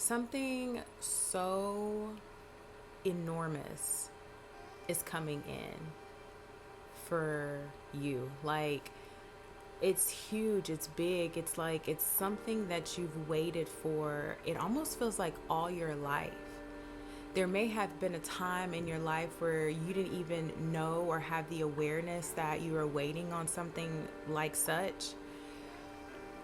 Something so enormous is coming in for you. Like, it's huge, it's big, it's like it's something that you've waited for. It almost feels like all your life. There may have been a time in your life where you didn't even know or have the awareness that you were waiting on something like such.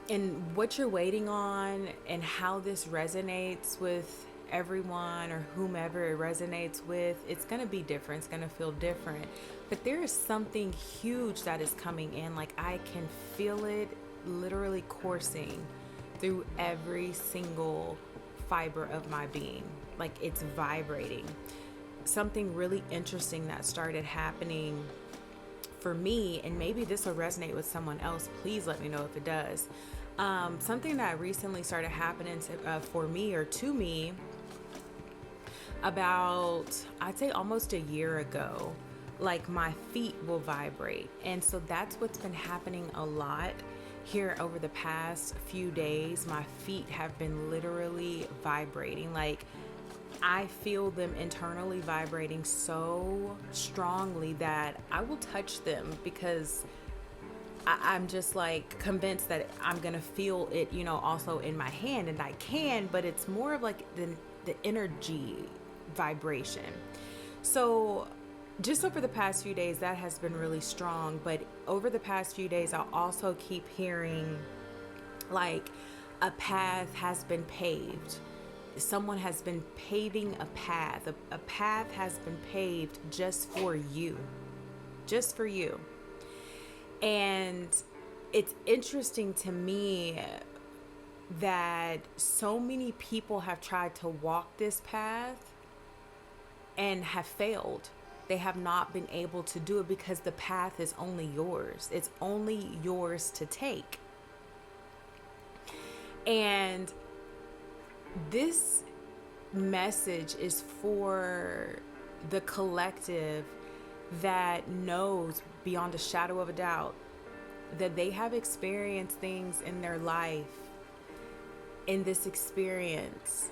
And what you're waiting on and how this resonates with everyone or whomever it resonates with, it's going to be different. It's going to feel different. But there is something huge that is coming in. Like, I can feel it literally coursing through every single fiber of my being. Like, it's vibrating. Something really interesting that started happening for me, and maybe this will resonate with someone else. Please let me know if it does. Something that recently started happening for me or to me about, I'd say almost a year ago. Like, my feet will vibrate. And so that's what's been happening a lot here over the past few days. My feet have been literally vibrating. Like, I feel them internally vibrating so strongly that I will touch them because I'm just like convinced that I'm gonna feel it, also in my hand, and I can, but it's more of like the energy vibration. So just over the past few days, that has been really strong. But over the past few days, I'll also keep hearing like a path has been paved. Someone has been paving a path. A path has been paved just for you. Just for you. And it's interesting to me that so many people have tried to walk this path and have failed. They have not been able to do it because the path is only yours. It's only yours to take. And this message is for the collective that knows beyond a shadow of a doubt that they have experienced things in their life, in this experience,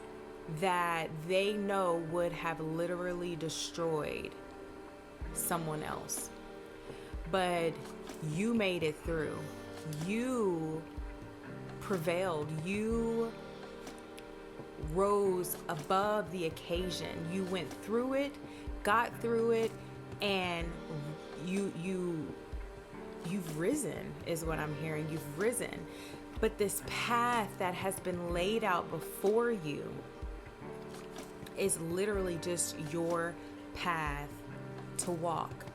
that they know would have literally destroyed someone else. But you made it through. You prevailed. You rose above the occasion. You went through it, got through it, and you've risen is what I'm hearing. You've risen. But this path that has been laid out before you is literally just your path to walk.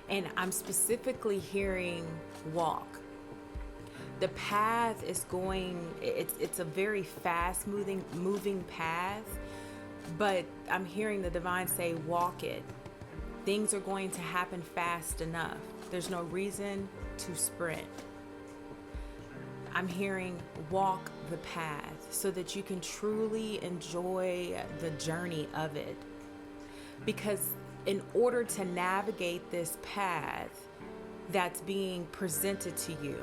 And I'm specifically hearing walk. The path is it's a very fast moving path, but I'm hearing the divine say, walk it. Things are going to happen fast enough. There's no reason to sprint. I'm hearing walk the path so that you can truly enjoy the journey of it. Because in order to navigate this path that's being presented to you,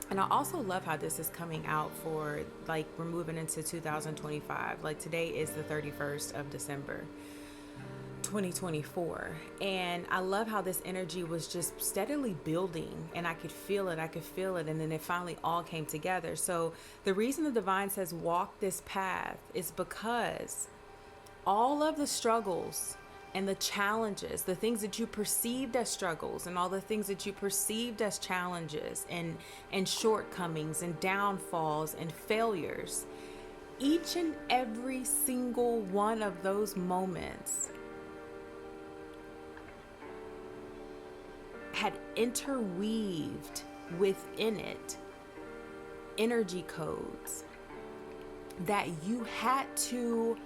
and I also love how this is coming out for, like, we're moving into 2025. Like, today is the 31st of December, 2024. And I love how this energy was just steadily building, and I could feel it. And then it finally all came together. So the reason the divine says walk this path is because all of the struggles and the challenges, the things that you perceived as struggles and all the things that you perceived as challenges and shortcomings and downfalls and failures, each and every single one of those moments had interweaved within it energy codes that you had to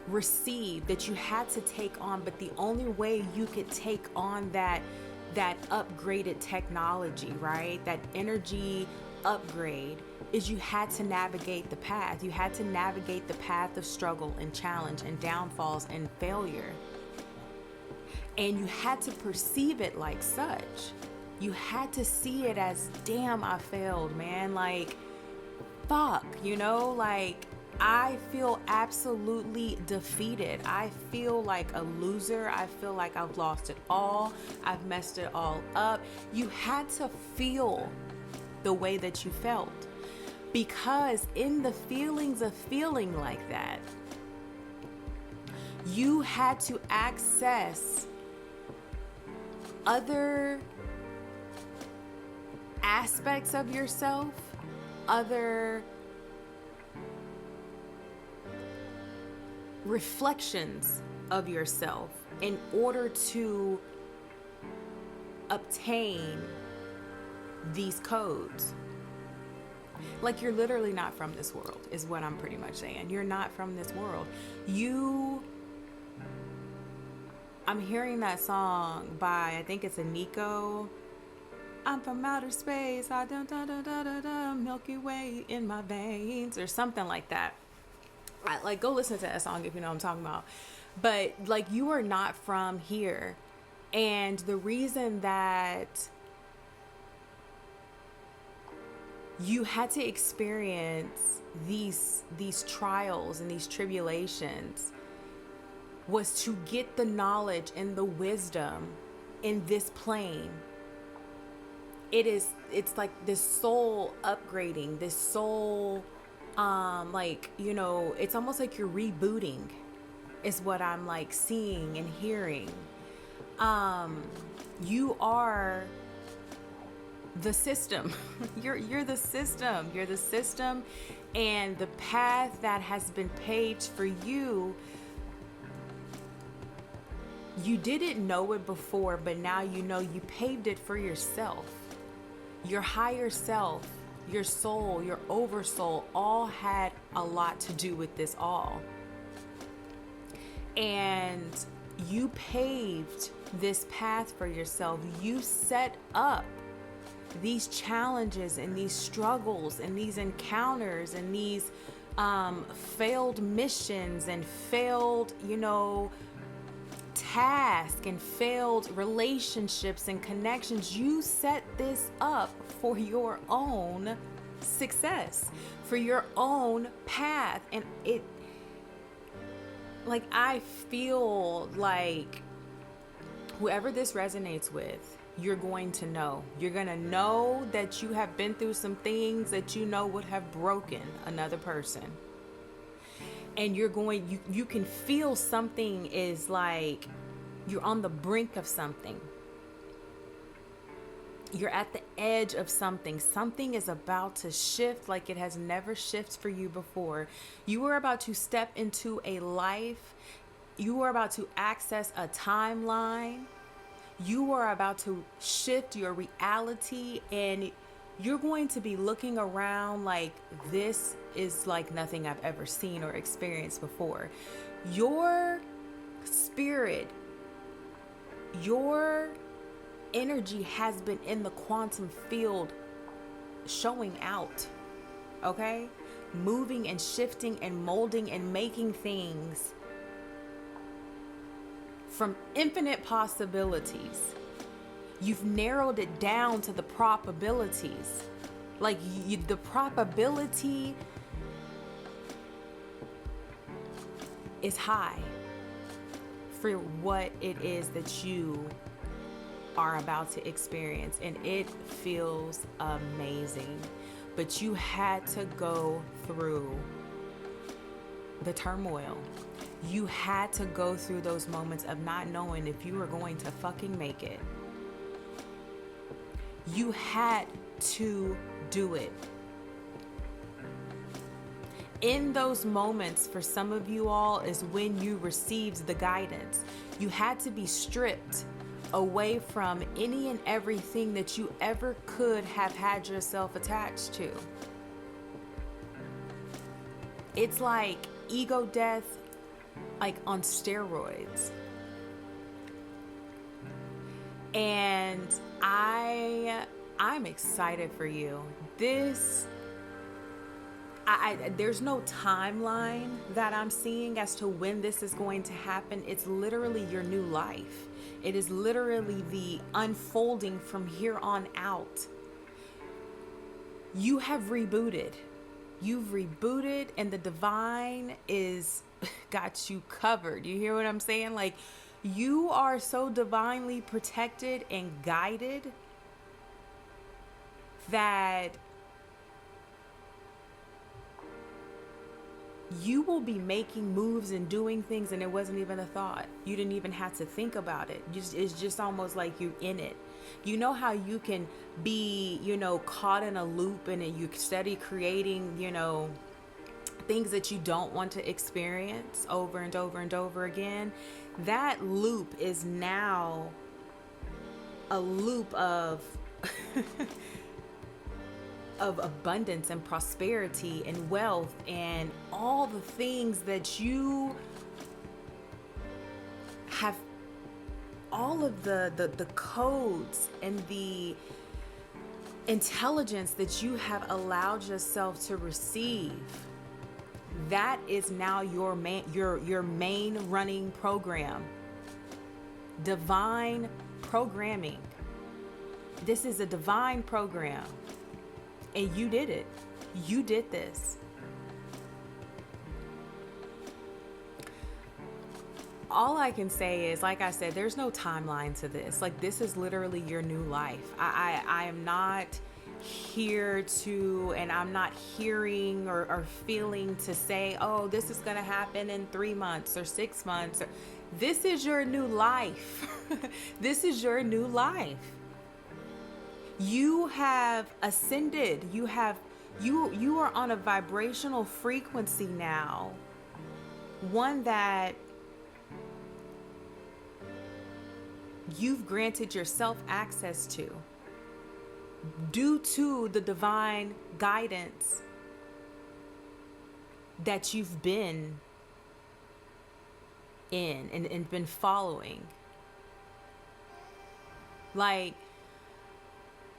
receive, that you had to take on. But the only way you could take on that upgraded technology, right, that energy upgrade, is you had to navigate the path. You had to navigate the path of struggle and challenge and downfalls and failure. And you had to perceive it like such. You had to see it as, damn, I failed, man. Like, fuck, like, I feel absolutely defeated. I feel like a loser. I feel like I've lost it all. I've messed it all up. You had to feel the way that you felt, because in the feelings of feeling like that, you had to access other aspects of yourself, other reflections of yourself in order to obtain these codes. Like, you're literally not from this world, is what I'm pretty much saying. You're not from this world. I'm hearing that song by, I think it's a Nico. I'm from outer space, I don't Milky Way in my veins, or something like that. Like, go listen to that song if you know what I'm talking about. But like, you are not from here. And the reason that you had to experience these trials and these tribulations was to get the knowledge and the wisdom in this plane. It's like this soul upgrading, this soul, it's almost like you're rebooting is what I'm like seeing and hearing. You are the system. You're the system. You're the system, and the path that has been paved for you. You didn't know it before, but now you know. You paved it for yourself. Your higher self, your soul, your oversoul, all had a lot to do with this all. And you paved this path for yourself. You set up these challenges and these struggles and these encounters and these failed missions and failed, tasks and failed relationships and connections. You set this up for your own success, for your own path. And I feel like whoever this resonates with, you're going to know. You're going to know that you have been through some things that you know would have broken another person. And you can feel something is like, you're on the brink of something. You're at the edge of something. Something is about to shift like it has never shifted for you before. You are about to step into a life. You are about to access a timeline. You are about to shift your reality, and you're going to be looking around like, this is like nothing I've ever seen or experienced before. Your spirit, your energy has been in the quantum field showing out, okay? Moving and shifting and molding and making things from infinite possibilities. You've narrowed it down to the probabilities. Like, the probability is high for what it is that you are about to experience, and it feels amazing. But you had to go through the turmoil. You had to go through those moments of not knowing if you were going to fucking make it. You had to do it. In those moments, for some of you all, is when you received the guidance. You had to be stripped away from any and everything that you ever could have had yourself attached to. It's like ego death, like on steroids. And I'm excited for you. There's no timeline that I'm seeing as to when this is going to happen. It's literally your new life. It is literally the unfolding from here on out. You have rebooted. You've rebooted, and the divine is got you covered. You hear what I'm saying? Like, you are so divinely protected and guided that you will be making moves and doing things, and it wasn't even a thought. You didn't even have to think about it. It's just almost like you're in it. You know how you can be, caught in a loop, and you study creating, things that you don't want to experience over and over and over again. That loop is now a loop of of abundance and prosperity and wealth and all the things that you have, all of the codes and the intelligence that you have allowed yourself to receive. That is now your main running program. Divine programming. This is a divine program. And you did it. You did this. All I can say is, like I said, there's no timeline to this. Like, this is literally your new life. I am not here to, and I'm not hearing or feeling to say, oh, this is going to happen in 3 months or 6 months. This is your new life. This is your new life. You have ascended. You are on a vibrational frequency now. One that you've granted yourself access to due to the divine guidance that you've been in and been following. Like,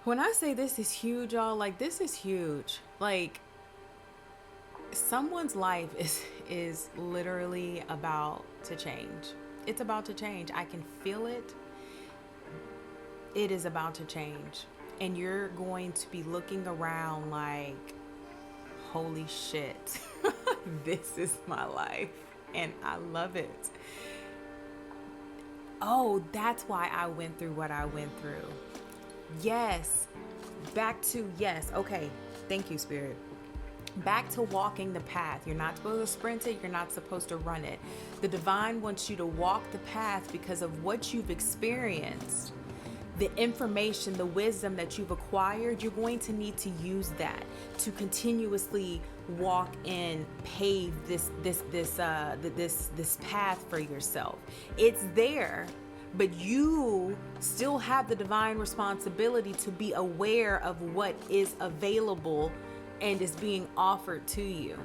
when I say this is huge, y'all, like, this is huge. Like, someone's life is literally about to change. It's about to change. I can feel it. It is about to change. And you're going to be looking around like, holy shit, this is my life. And I love it. Oh, that's why I went through what I went through. Yes. Yes. Okay. Thank you, Spirit. Back to walking the path. You're not supposed to sprint it. You're not supposed to run it. The divine wants you to walk the path because of what you've experienced. The information, the wisdom that you've acquired, you're going to need to use that to continuously walk and pave this path for yourself. It's there, but you still have the divine responsibility to be aware of what is available and is being offered to you.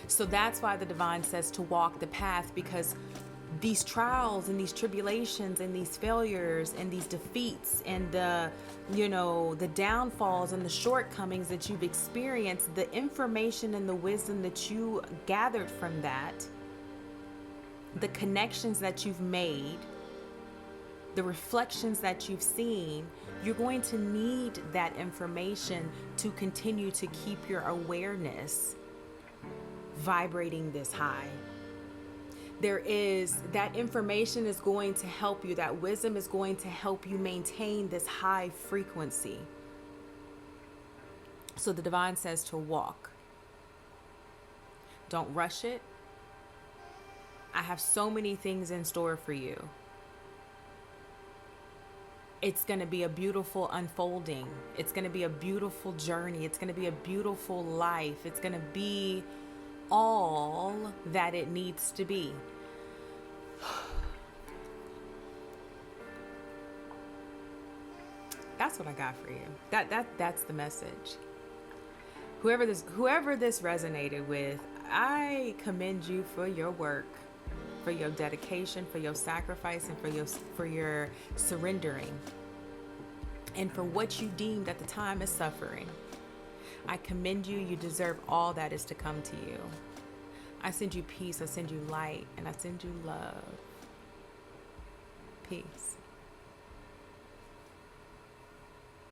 So that's why the divine says to walk the path, because these trials and these tribulations and these failures and these defeats and the downfalls and the shortcomings that you've experienced, the information and the wisdom that you gathered from that, the connections that you've made, the reflections that you've seen, you're going to need that information to continue to keep your awareness vibrating this high. That information is going to help you. That wisdom is going to help you maintain this high frequency. So the divine says to walk. Don't rush it. I have so many things in store for you. It's going to be a beautiful unfolding. It's going to be a beautiful journey. It's going to be a beautiful life. It's going to be all that it needs to be. That's what I got for you. That's the message. Whoever this resonated with, I commend you for your work, for your dedication, for your sacrifice, and for your surrendering. and for what you deemed at the time as suffering. I commend you. You deserve all that is to come to you. I send you peace. I send you light. And I send you love. Peace.